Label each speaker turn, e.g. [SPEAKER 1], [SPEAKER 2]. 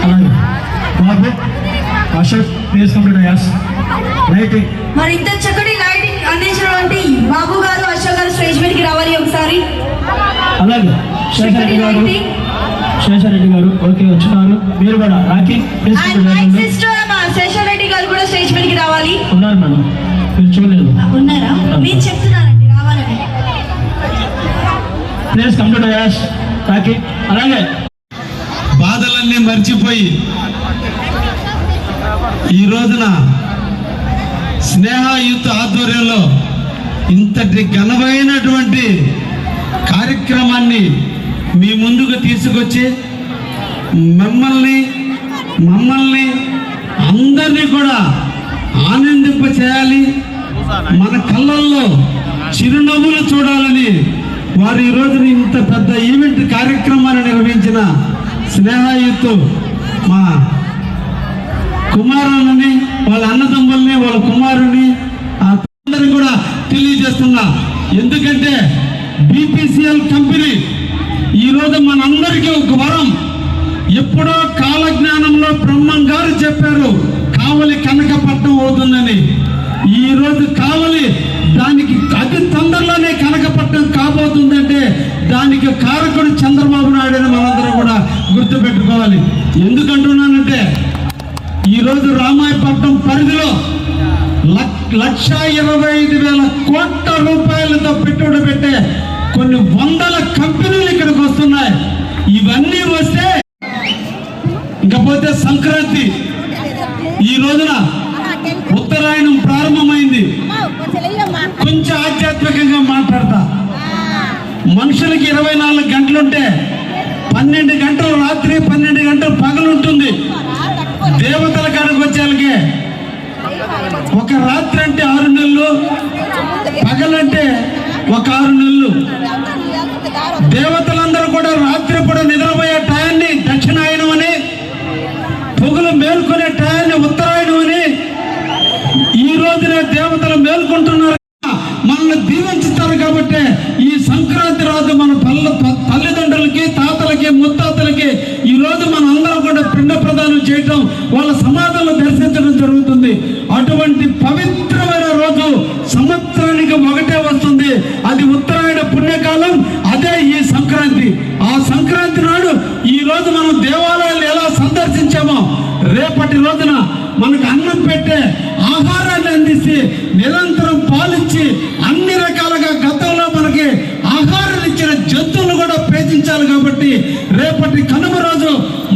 [SPEAKER 1] అలాగే బాబు Ashok please come to dais. Lighting
[SPEAKER 2] మరి ఇంత చక్కటి లైటింగ్ అందించినటువంటి బాబు గారు అశోక్ గారు స్టేజ్ మీదకి రావాలి ఒకసారి.
[SPEAKER 1] అలాగే శేషారెడ్డి గారు, శేషారెడ్డి గారు ఓకే వచ్చినారు. మీరు కూడా Rakhi please come to dais.
[SPEAKER 2] Sister Seshareddy గారు కూడా స్టేజ్ మీదకి రావాలి.
[SPEAKER 1] ఉన్నారు మేడం, మీరు చూడలేదు.
[SPEAKER 2] ఉన్నారా? మీరు చెప్తున్నారండి రావాలని.
[SPEAKER 1] Please come to dais. Rakhi అలాగే
[SPEAKER 3] బాధలన్నీ మర్చిపోయి ఈ రోజున స్నేహ యూత్ ఆధ్వర్యంలో ఇంతటి ఘనమైనటువంటి కార్యక్రమాన్ని మీ ముందుకు తీసుకొచ్చి మమ్మల్ని అందరినీ కూడా ఆనందింప చేయాలి, మన కళ్ళల్లో చిరునవ్వులు చూడాలని వారు ఈ రోజున ఇంత పెద్ద ఈవెంట్ కార్యక్రమాన్ని నిర్వహించిన స్నేహ యూత్ మా కుమారులని, వాళ్ళ అన్నదమ్ముల్ని, వాళ్ళ కుమారుని అందరినీ కూడా తెలియజేస్తున్నా. ఎందుకంటే బీపీసీఎల్ కంపెనీ ఈరోజు మనందరికీ ఒక వరం. ఎప్పుడో కాలజ్ఞానంలో బ్రహ్మం గారు చెప్పారు కావలి కనకపట్నం అవుతుందని. ఈరోజు కావలి దానికి అతి తొందరలోనే కనకపట్నం కాబోతుందంటే దానికి కారకుడు చంద్రబాబు నాయుడు అని మనందరం కూడా గుర్తుపెట్టుకోవాలి. ఎందుకంటున్నానంటే ఈరోజు రామాయపట్నం పరిధిలో 1,25,000 కోట్ల రూపాయలతో పెట్టుబడి పెట్టే కొన్ని వందల కంపెనీలు ఇక్కడికి వస్తున్నాయి. ఇవన్నీ వస్తే ఇకపోతే సంక్రాంతి ఈ రోజున ఉత్తరాయణం ప్రారంభమైంది. కొంచెం ఆధ్యాత్మికంగా మాట్లాడతా. మనుషులకి 24 గంటలుంటే 12 గంటలు రాత్రి, 12 గంటలు పగలు ఉంటుంది. దేవతల కాడికి వచ్చేళ్ళకి ఒక రాత్రి అంటే 6 నెలలు, పగలంటే ఒక 6 నెలలు. దేవతలందరూ కూడా రాత్రి కూడా నిద్రపోయే టయాన్ని దక్షిణాయనం అని, పొగులు మేల్కొనే టయాన్ని ఉత్తరాయణం అని ఈ రోజునే దేవతలు మేల్కొంటున్నారు. మనల్ని దీవించుతారు కాబట్టి ఈ సంక్రాంతి రోజు మన తల్లిదండ్రులకి, తాతలకి, ముత్తాతలకి ఈ రోజు మన అందరం కూడా పిండ ప్రదానం చేయటం, వాళ్ళ సమాధులను దర్శించడం జరుగుతుంది. అటువంటి పవిత్రమైన రోజు సంవత్సరానికి ఒకటే వస్తుంది. అది ఉత్తరాయణ పుణ్యకాలం, అదే ఈ సంక్రాంతి. ఆ సంక్రాంతి నాడు ఈ రోజు మనం దేవాలయాలు ఎలా సందర్శించామో రేపటి రోజున మనకు అన్నం పెట్టే ఆహారాన్ని అందించి నిరంతరం పాలించి అన్ని రకాలుగా గతంలో మనకి ఆహారం ఇచ్చిన జంతువులు కూడా పూజించాలి. కాబట్టి రేపటి కనుమ రోజు